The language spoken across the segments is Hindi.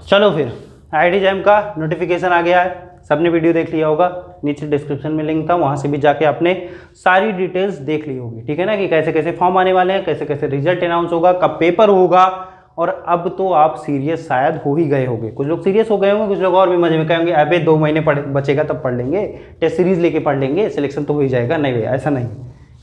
चलो फिर आईआईटी जैम का नोटिफिकेशन आ गया है, सबने वीडियो देख लिया होगा, नीचे डिस्क्रिप्शन में लिंक था, वहाँ से भी जाके आपने सारी डिटेल्स देख ली होगी। ठीक है ना, कि कैसे कैसे फॉर्म आने वाले हैं, कैसे कैसे रिजल्ट अनाउंस होगा, कब पेपर होगा। और अब तो आप सीरियस शायद हो ही गए होंगे, कुछ लोग सीरियस हो गए होंगे, कुछ लोग और भी मजे में कहेंगे अबे 2 महीने बचेगा तब पढ़ लेंगे, टेस्ट सीरीज लेके पढ़ लेंगे, सिलेक्शन तो हो ही जाएगा। नहीं भैया, ऐसा नहीं,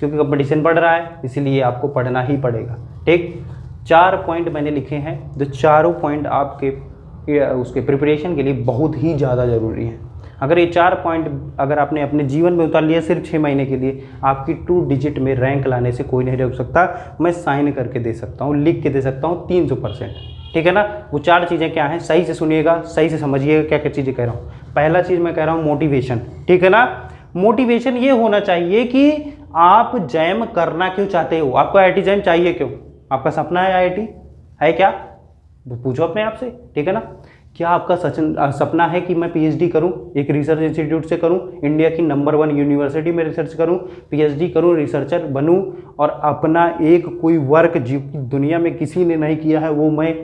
क्योंकि कंपटीशन बढ़ रहा है, इसीलिए आपको पढ़ना ही पड़ेगा। ठीक, 4 पॉइंट मैंने लिखे हैं, जो चारों पॉइंट आपके उसके प्रिपरेशन के लिए बहुत ही ज़्यादा ज़रूरी हैं। अगर ये 4 पॉइंट अगर आपने अपने जीवन में उतार लिया सिर्फ 6 महीने के लिए, आपकी 2 डिजिट में रैंक लाने से कोई नहीं रोक सकता। मैं साइन करके दे सकता हूँ, लिख के दे सकता हूँ 300%। ठीक है ना। वो 4 चीज़ें क्या हैं, सही से सुनिएगा, सही से समझिएगा क्या क्या चीज़ें कह रहा हूँ। पहला चीज़ मैं कह रहा हूँ मोटिवेशन। ठीक है ना, मोटिवेशन ये होना चाहिए कि आप जैम करना क्यों चाहते हो, आपको आईआईटी जैम चाहिए क्यों, आपका सपना है आईआईटी है क्या, वो पूछो अपने आप से। ठीक है ना, क्या आपका सपना है कि मैं पीएचडी करूं, एक रिसर्च इंस्टीट्यूट से करूं, इंडिया की नंबर 1 यूनिवर्सिटी में रिसर्च करूं, पीएचडी करूं, रिसर्चर बनूं और अपना एक कोई वर्क जो दुनिया में किसी ने नहीं किया है वो मैं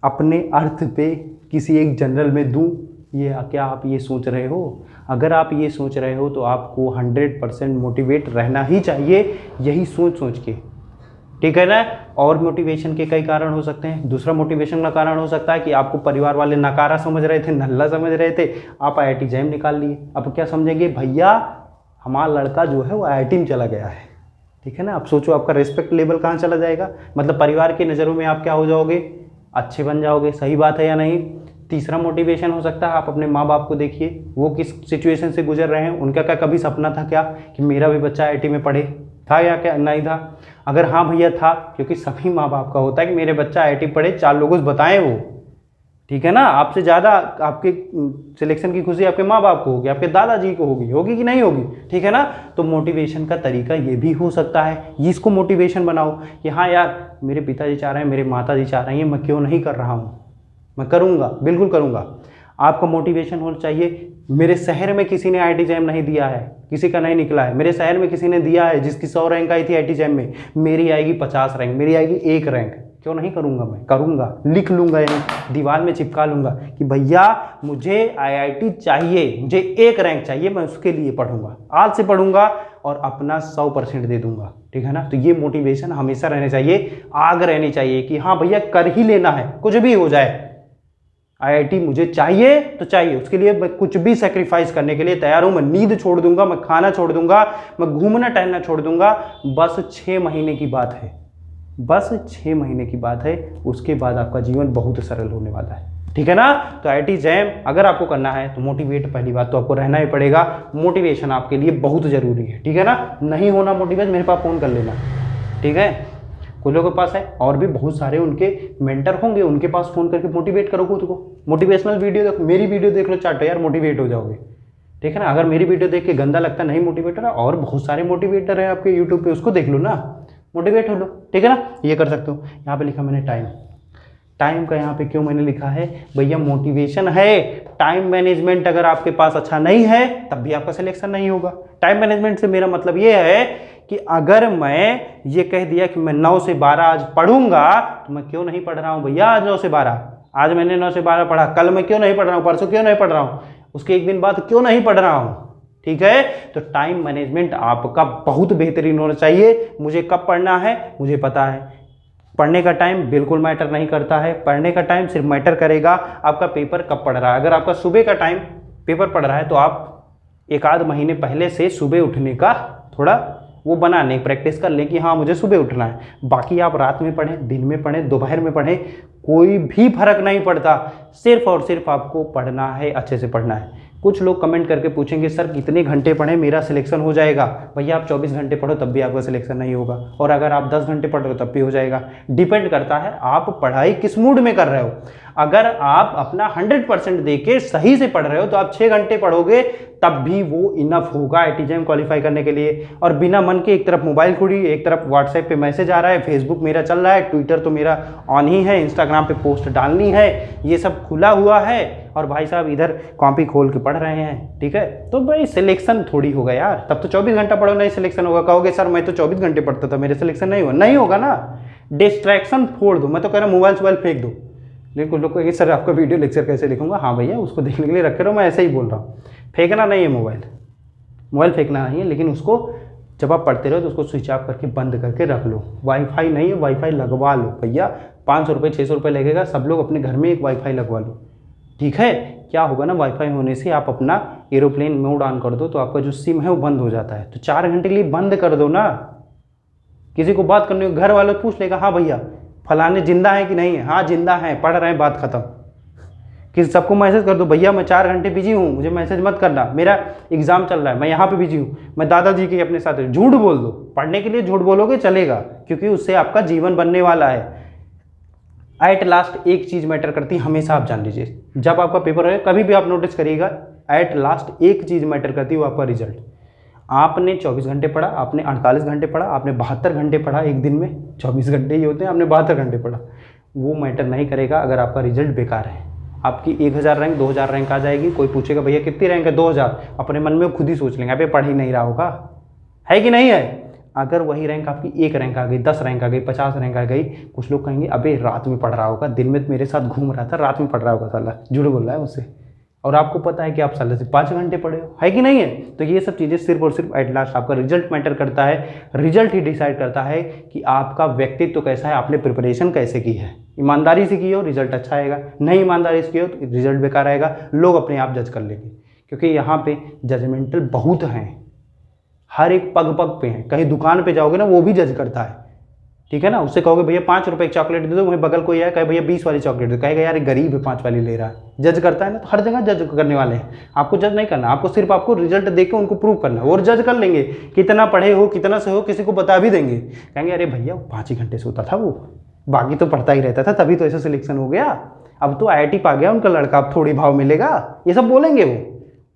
अपने अर्थ पे किसी एक जनरल में दूं, ये क्या आप ये सोच रहे हो? अगर आप ये सोच रहे हो तो आपको 100% मोटिवेट रहना ही चाहिए, यही सोच सोच के। ठीक है ना। और मोटिवेशन के कई कारण हो सकते हैं। दूसरा मोटिवेशन का कारण हो सकता है कि आपको परिवार वाले नकारा समझ रहे थे, नल्ला समझ रहे थे, आप आईआईटी जैम निकाल लिए। अब क्या समझेंगे, भैया हमारा लड़का जो है वो आईआईटी में चला गया है। ठीक है ना, आप सोचो आपका रिस्पेक्ट लेवल कहाँ चला जाएगा, मतलब परिवार की नज़रों में आप क्या हो जाओगे, अच्छे बन जाओगे। सही बात है या नहीं। तीसरा मोटिवेशन हो सकता है आप अपने माँ बाप को देखिए, वो किस सिचुएशन से गुजर रहे हैं, उनका क्या कभी सपना था क्या कि मेरा भी बच्चा आईआईटी में पढ़े, था या क्या नहीं था? अगर हाँ भैया था, क्योंकि सभी माँ बाप का होता है कि मेरे बच्चा आईआईटी पढ़े, 4 लोगों को बताएं वो। ठीक है ना, आपसे ज़्यादा आपके सिलेक्शन की खुशी आपके माँ बाप को होगी, आपके दादाजी को होगी, होगी कि नहीं होगी? ठीक है ना। तो मोटिवेशन का तरीका ये भी हो सकता है, इसको मोटिवेशन बनाओ कि हाँ यार मेरे पिताजी चाह रहे हैं, मेरे माता जी चाह रही हैं, मैं क्यों नहीं कर रहा हूँ, मैं करूँगा, बिल्कुल करूँगा। आपका मोटिवेशन होना चाहिए, मेरे शहर में किसी ने आईआईटी जैम नहीं दिया है, किसी का नहीं निकला है, मेरे शहर में किसी ने दिया है जिसकी 100 रैंक आई थी आईआईटी जैम में, मेरी आएगी 50 रैंक, मेरी आएगी 1 रैंक, क्यों नहीं करूँगा? मैं करूँगा, लिख लूँगा, यानी दीवार में चिपका लूँगा कि भैया मुझे आईआईटी चाहिए, मुझे 1 रैंक चाहिए, मैं उसके लिए पढ़ूँगा, आज से पढ़ूँगा और अपना 100% दे दूँगा। ठीक है ना। तो ये मोटिवेशन हमेशा रहनी चाहिए, आग रहनी चाहिए कि हाँ भैया कर ही लेना है, कुछ भी हो जाए, आईआईटी मुझे चाहिए तो चाहिए, उसके लिए मैं कुछ भी सेक्रीफाइस करने के लिए तैयार हूं। मैं नींद छोड़ दूंगा, मैं खाना छोड़ दूंगा, मैं घूमना टहलना छोड़ दूंगा। बस 6 महीने की बात है, बस 6 महीने की बात है, उसके बाद आपका जीवन बहुत सरल होने वाला है। ठीक है ना। तो आईआईटी जैम अगर आपको करना है तो मोटिवेट पहली बात तो आपको रहना ही पड़ेगा, मोटिवेशन आपके लिए बहुत जरूरी है। ठीक है ना, नहीं होना मोटिवेट मेरे पास फ़ोन कर लेना। ठीक है, कुछ लोगों के पास है और भी बहुत सारे उनके मेंटर होंगे, उनके पास फोन करके मोटिवेट करो खुद को। मोटिवेशनल वीडियो देखो, मेरी वीडियो देख लो चाटो यार, मोटिवेट हो जाओगे। ठीक है ना। अगर मेरी वीडियो देख के गंदा लगता नहीं मोटिवेटर है, और बहुत सारे मोटिवेटर है आपके यूट्यूब पे, उसको देख लो ना, मोटिवेट हो लो। ठीक है ना, ये कर सकते हो। यहाँ पे लिखा मैंने टाइम, टाइम का यहाँ पे क्यों मैंने लिखा है भैया, मोटिवेशन है, टाइम मैनेजमेंट अगर आपके पास अच्छा नहीं है तब भी आपका सिलेक्शन नहीं होगा। टाइम मैनेजमेंट से मेरा मतलब ये है कि अगर मैं ये कह दिया कि मैं 9 से 12 आज पढ़ूंगा, तो मैं क्यों नहीं पढ़ रहा हूँ भैया आज 9 से 12, आज मैंने 9 से 12 पढ़ा, कल मैं क्यों नहीं पढ़ रहा हूँ, परसों क्यों नहीं पढ़ रहा हूँ, उसके एक दिन बाद क्यों नहीं पढ़ रहा हूँ। ठीक है, तो टाइम मैनेजमेंट आपका बहुत बेहतरीन होना चाहिए। मुझे कब पढ़ना है मुझे पता है, पढ़ने का टाइम बिल्कुल मैटर नहीं करता है, पढ़ने का टाइम सिर्फ मैटर करेगा आपका पेपर कब पढ़ रहा है। अगर आपका सुबह का टाइम पेपर पढ़ रहा है तो आप 1 आध महीने पहले से सुबह उठने का थोड़ा वो बनाने प्रैक्टिस कर लें कि हाँ मुझे सुबह उठना है। बाकी आप रात में पढ़ें, दिन में पढ़ें, दोपहर में पढ़ें, कोई भी फर्क नहीं पड़ता, सिर्फ और सिर्फ आपको पढ़ना है, अच्छे से पढ़ना है। कुछ लोग कमेंट करके पूछेंगे सर कितने घंटे पढ़ें मेरा सिलेक्शन हो जाएगा। भैया आप 24 घंटे पढ़ो तब भी आपका सिलेक्शन नहीं होगा, और अगर आप 10 घंटे पढ़ रहे हो तब भी हो जाएगा। डिपेंड करता है आप पढ़ाई किस मूड में कर रहे हो। अगर आप अपना 100% देके सही से पढ़ रहे हो तो आप 6 घंटे पढ़ोगे तब भी वो इनफ होगा आईआईटी जैम क्वालिफाई करने के लिए। और बिना मन के एक तरफ मोबाइल खुली, एक तरफ व्हाट्सएप पे मैसेज आ रहा है, फेसबुक मेरा चल रहा है, ट्विटर तो मेरा ऑन ही है, इंस्टाग्राम पे पोस्ट डालनी है, ये सब खुला हुआ है, और भाई साहब इधर कॉपी खोल के पढ़ रहे हैं। ठीक है, तो भाई सिलेक्शन थोड़ी होगा यार। तब तो 24 घंटा पढ़ो नहीं सिलेक्शन होगा। कहोगे सर मैं तो 24 घंटे पढ़ता था मेरे सिलेक्शन नहीं हुआ, नहीं होगा ना। डिस्ट्रैक्शन फोड़ दो, मैं तो कह रहा हूँ मोबाइल फेंक दो, लेकिन कुछ लोग कहेंगे सर आपका वीडियो लेक्चर कैसे लिखूंगा। हाँ भैया, उसको देखने के लिए रखे रहो, मैं ऐसे ही बोल रहा हूँ। फेंकना नहीं है मोबाइल फेंकना नहीं है, लेकिन उसको जब आप पढ़ते रहो तो उसको स्विच ऑफ करके बंद करके रख लो। वाईफाई नहीं है, वाईफाई लगवा लो भैया, 500 रुपये 600 रुपये लगेगा, सब लोग अपने घर में एक वाईफाई लगवा लो, ठीक है। क्या होगा ना, वाईफाई होने से आप अपना एरोप्लेन मोड ऑन कर दो तो आपका जो सिम है वो बंद हो जाता है। तो 4 घंटे के लिए बंद कर दो ना। किसी को बात करने, घर वालों पूछ लेगा हाँ भैया फलाने जिंदा है कि नहीं है, हाँ जिंदा है, पढ़ रहे हैं, बात खत्म। कि सबको मैसेज कर दो भैया मैं 4 घंटे बिजी हूँ, मुझे मैसेज मत करना, मेरा एग्जाम चल रहा है, मैं यहाँ पे बिजी हूँ, मैं दादाजी के अपने साथ। झूठ बोल दो, पढ़ने के लिए झूठ बोलोगे चलेगा, क्योंकि उससे आपका जीवन बनने वाला है। एट लास्ट एक चीज़ मैटर करती है, हमेशा आप जान लीजिए, जब आपका पेपर है कभी भी आप नोटिस करिएगा, एट लास्ट एक चीज़ मैटर करती है, वो आपका रिजल्ट। आपने 24 घंटे पढ़ा, आपने 48 घंटे पढ़ा, आपने 72 घंटे पढ़ा, एक दिन में 24 घंटे ही होते हैं, आपने 72 घंटे पढ़ा, वो मैटर नहीं करेगा अगर आपका रिजल्ट बेकार है। आपकी 1000 रैंक 2000 रैंक आ जाएगी, कोई पूछेगा भैया कितनी रैंक है, 2000, अपने मन में खुद ही सोच लेंगे अबे पढ़ ही नहीं रहा होगा, है कि नहीं है। अगर वही रैंक आपकी 1 रैंक आ गई, 10 रैंक आ गई, 50 रैंक आ गई, कुछ लोग कहेंगे अबे रात में पढ़ रहा होगा, दिन में मेरे साथ घूम रहा था, रात में पढ़ रहा होगा साला, झूठ बोल रहा है मुझसे, और आपको पता है कि आप साले से 5 घंटे पढ़े हो, है कि नहीं है। तो ये सब चीज़ें सिर्फ और सिर्फ एट लास्ट आपका रिजल्ट मैटर करता है। रिजल्ट ही डिसाइड करता है कि आपका व्यक्तित्व कैसा है, आपने प्रिपरेशन कैसे की है। ईमानदारी से की हो रिजल्ट अच्छा आएगा, नहीं ईमानदारी से की हो तो रिजल्ट बेकार आएगा, लोग अपने आप जज कर लेंगे। क्योंकि यहाँ पे जजमेंटल बहुत हैं, हर एक पग पग पे हैं। कहीं दुकान पे जाओगे ना वो भी जज करता है, ठीक है ना। उससे कहोगे भैया 5 रुपये की चॉकलेट दे दो, वहीं बगल कोई है कहे भैया 20 वाली चॉकलेट दे दो, कहेगा यार गरीब है 5 वाली ले रहा है, जज करता है ना। तो हर जगह जज करने वाले हैं, आपको जज नहीं करना, आपको सिर्फ आपको रिजल्ट देख के उनको प्रूव करना है, और जज कर लेंगे कितना पढ़े हो कितना से हो, किसी को बता भी देंगे, कहेंगे अरे भैया 5 ही घंटे से होता था वो, बाकी तो पढ़ता ही रहता था, तभी तो ऐसा सिलेक्शन हो गया, अब तो IIT पा गया उनका लड़का, अब थोड़ी भाव मिलेगा, ये सब बोलेंगे वो।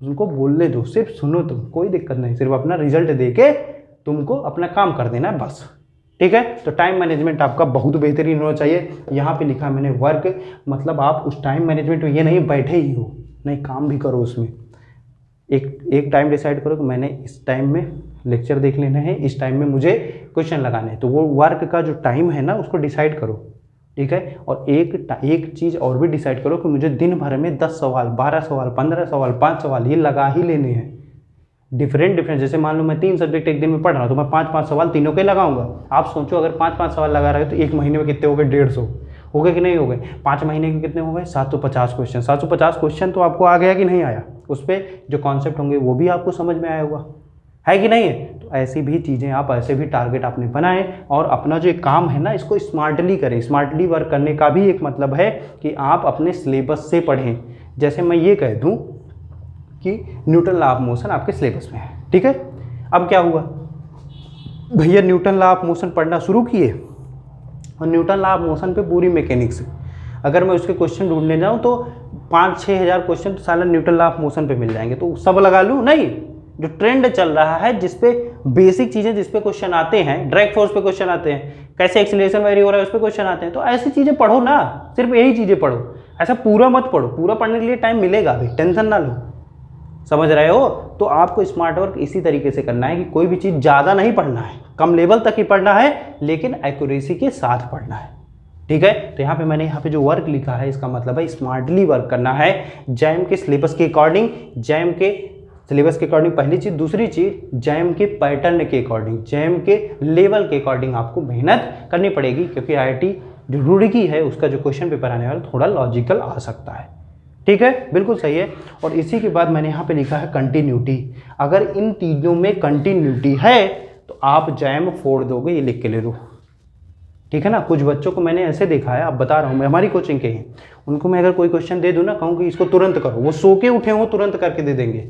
उनको बोलने दो, सिर्फ सुनो तुम, कोई दिक्कत नहीं, सिर्फ अपना रिजल्ट दे के तुमको अपना काम कर देना है बस, ठीक है। तो टाइम मैनेजमेंट आपका बहुत बेहतरीन होना चाहिए। यहाँ पे लिखा मैंने वर्क, मतलब आप उस टाइम मैनेजमेंट में ये नहीं बैठे ही हो, नहीं काम भी करो उसमें। एक टाइम डिसाइड करो कि मैंने इस टाइम में लेक्चर देख लेना है, इस टाइम में मुझे क्वेश्चन लगाने हैं, तो वो वर्क का जो टाइम है ना उसको डिसाइड करो, ठीक है। और एक चीज़ और भी डिसाइड करो कि मुझे दिन भर में 10 सवाल 12 सवाल 15 सवाल 5 सवाल ये लगा ही लेने हैं, डिफरेंट। जैसे मान लो मैं 3 सब्जेक्ट एक दिन में पढ़ रहा हूँ तो मैं 5-5 सवाल तीनों के लगाऊंगा। आप सोचो अगर 5-5 सवाल लगा रहे हो तो एक महीने में कितने हो गए, 150 हो गए कि नहीं हो गए। 5 महीने के कितने हो गए, 750 क्वेश्चन। 750 क्वेश्चन तो आपको आ गया कि नहीं आया, उस पर जो कॉन्सेप्ट होंगे वो भी आपको समझ में आया होगा, है कि नहीं है। तो ऐसी भी चीज़ें आप, ऐसे भी टारगेट आपने बनाए और अपना जो काम है ना इसको स्मार्टली करें। स्मार्टली वर्क करने का भी एक मतलब है कि आप अपने सिलेबस से पढ़ें। जैसे मैं ये कह दूँ कि न्यूटन लॉ ऑफ मोशन आपके सिलेबस में है, ठीक है। अब क्या हुआ भैया, न्यूटन लॉ ऑफ मोशन पढ़ना शुरू किए और न्यूटन लॉ ऑफ मोशन पे पूरी मैकेनिक्स, अगर मैं उसके क्वेश्चन ढूंढने जाऊँ तो 5-6 हज़ार क्वेश्चन तो साला न्यूटन लॉ ऑफ मोशन पे मिल जाएंगे, तो सब लगा लूँ नहीं। जो ट्रेंड चल रहा है जिसपे बेसिक चीज़ें, जिसपे क्वेश्चन आते हैं, डायरेक्ट फोर्स पे क्वेश्चन आते हैं, कैसे एक्सीलरेशन वेरी हो रहा है उस पर क्वेश्चन आते हैं, तो ऐसी चीज़ें पढ़ो ना, सिर्फ यही चीज़ें पढ़ो। ऐसा पूरा मत पढ़ो, पूरा पढ़ने के लिए टाइम मिलेगा अभी, टेंशन ना लो, समझ रहे हो। तो आपको स्मार्ट वर्क इसी तरीके से करना है कि कोई भी चीज़ ज़्यादा नहीं पढ़ना है, कम लेवल तक ही पढ़ना है, लेकिन एक्यूरेसी के साथ पढ़ना है, ठीक है। तो यहाँ पे मैंने यहाँ पे जो वर्क लिखा है इसका मतलब है स्मार्टली वर्क करना है, जैम के सिलेबस के अकॉर्डिंग, जैम के सिलेबस के अकॉर्डिंग पहली चीज़। दूसरी चीज़ जैम के पैटर्न के अकॉर्डिंग, जैम के लेवल के अकॉर्डिंग आपको मेहनत करनी पड़ेगी, क्योंकि IIT जो रुड़की है उसका जो क्वेश्चन पेपर आने वाला थोड़ा लॉजिकल आ सकता है, ठीक है, बिल्कुल सही है। और इसी के बाद मैंने यहाँ पे लिखा है कंटिन्यूटी। अगर इन तीनों में कंटिन्यूटी है तो आप जैम फोड़ दोगे, ये लिख के ले लो, ठीक है ना। कुछ बच्चों को मैंने ऐसे देखा है, अब बता रहा हूँ मैं, हमारी कोचिंग के हैं, उनको मैं अगर कोई क्वेश्चन दे दूँ ना, कहूँ कि इसको तुरंत करो, वो सो के उठे हो तुरंत करके दे देंगे,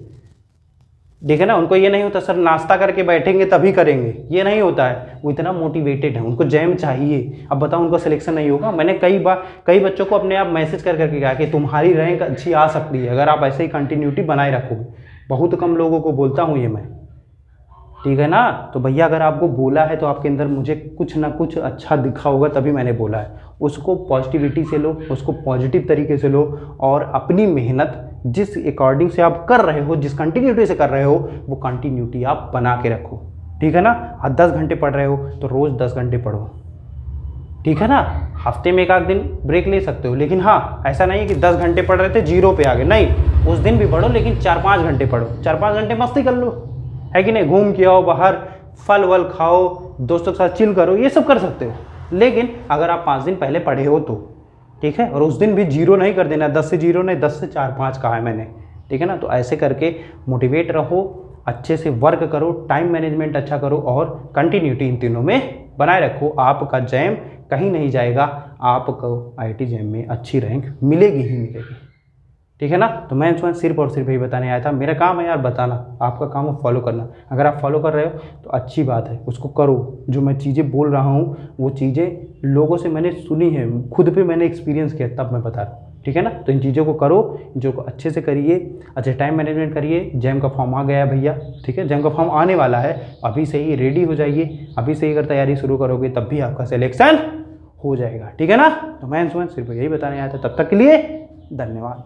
ठीक है ना। उनको ये नहीं होता सर नाश्ता करके बैठेंगे तभी करेंगे, ये नहीं होता है, वो इतना मोटिवेटेड है, उनको जैम चाहिए। अब बताओ उनका सिलेक्शन नहीं होगा। मैंने कई बच्चों को अपने आप मैसेज कर करके कहा कि तुम्हारी रैंक अच्छी आ सकती है अगर आप ऐसे ही कंटिन्यूटी बनाए रखोगे। बहुत कम लोगों को बोलता हूँ ये मैं, ठीक है ना। तो भैया अगर आपको बोला है तो आपके अंदर मुझे कुछ ना कुछ अच्छा दिखा होगा तभी मैंने बोला है। उसको पॉजिटिविटी से लो, उसको पॉजिटिव तरीके से लो, और अपनी मेहनत जिस अकॉर्डिंग से आप कर रहे हो, जिस कंटिन्यूटी से कर रहे हो, वो कंटिन्यूटी आप बना के रखो, ठीक है ना। 10 घंटे पढ़ रहे हो तो रोज़ 10 घंटे पढ़ो, ठीक है ना। हफ्ते में एक आध दिन ब्रेक ले सकते हो, लेकिन हाँ ऐसा नहीं है कि 10 घंटे पढ़ रहे थे जीरो पे आ गए, नहीं, उस दिन भी पढ़ो लेकिन 4-5 घंटे पढ़ो, 4-5 घंटे मस्ती कर लो, है कि नहीं, घूम के आओ बाहर, फल वल खाओ, दोस्तों के साथ चिल करो, ये सब कर सकते हो। लेकिन अगर आप 5 दिन पहले पढ़े हो तो ठीक है, और उस दिन भी जीरो नहीं कर देना, 10 से जीरो नहीं, 10 से 4-5 कहा है मैंने, ठीक है ना। तो ऐसे करके मोटिवेट रहो, अच्छे से वर्क करो, टाइम मैनेजमेंट अच्छा करो और कंटिन्यूटी इन तीनों में बनाए रखो। आपका जैम कहीं नहीं जाएगा, आपको आईआईटी जैम में अच्छी रैंक मिलेगी ही मिलेगी, ठीक है ना। तो मैं इसमें सिर्फ और सिर्फ यही बताने आया था, मेरा काम है यार बताना, आपका काम है फॉलो करना। अगर आप फॉलो कर रहे हो तो अच्छी बात है, उसको करो। जो मैं चीज़ें बोल रहा हूँ वो चीज़ें लोगों से मैंने सुनी है, खुद पे मैंने एक्सपीरियंस किया, तब मैं बता रहा हूँ, ठीक है ना। तो इन चीज़ों को करो, जो को अच्छे से करिए, अच्छे टाइम मैनेजमेंट करिए। जैम का फॉर्म आ गया है भैया, ठीक है, जैम का फॉर्म आने वाला है, अभी से ही रेडी हो जाइए, अभी से ही अगर तैयारी शुरू करोगे तब भी आपका सिलेक्शन हो जाएगा, ठीक है ना। तो मैं इसमें सिर्फ यही बताने आया था, तब तक के लिए धन्यवाद।